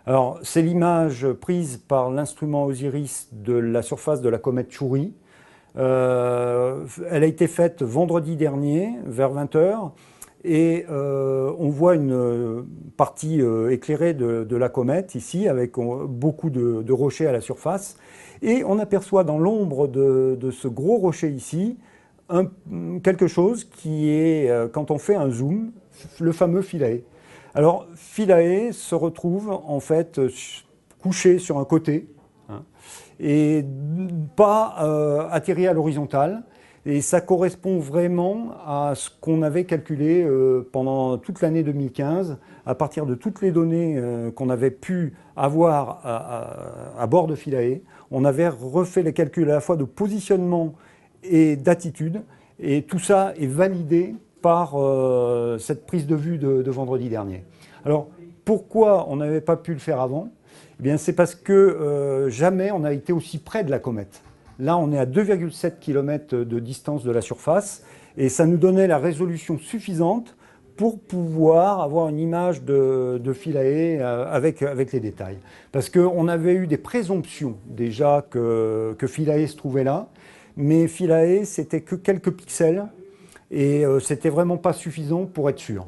Alors, c'est l'image prise par l'instrument Osiris de la surface de la comète Chury. Elle a été faite vendredi dernier, vers 20 heures, et on voit une partie éclairée de la comète ici, avec beaucoup de rochers à la surface. Et on aperçoit dans l'ombre de ce gros rocher ici, quelque chose qui est, quand on fait un zoom, le fameux Philae. Alors, Philae se retrouve en fait couché sur un côté, hein, et pas atterri à l'horizontale. Et ça correspond vraiment à ce qu'on avait calculé pendant toute l'année 2015, à partir de toutes les données qu'on avait pu avoir à bord de Philae. On avait refait les calculs à la fois de positionnement et d'attitude, et tout ça est validé par cette prise de vue de vendredi dernier. Alors, pourquoi on n'avait pas pu le faire avant? Eh bien, c'est parce que jamais on n'a été aussi près de la comète. Là, on est à 2,7 km de distance de la surface, et ça nous donnait la résolution suffisante pour pouvoir avoir une image de Philae avec les détails. Parce qu'on avait eu des présomptions déjà que Philae se trouvait là, mais Philae, c'était que quelques pixels, et c'était vraiment pas suffisant pour être sûr.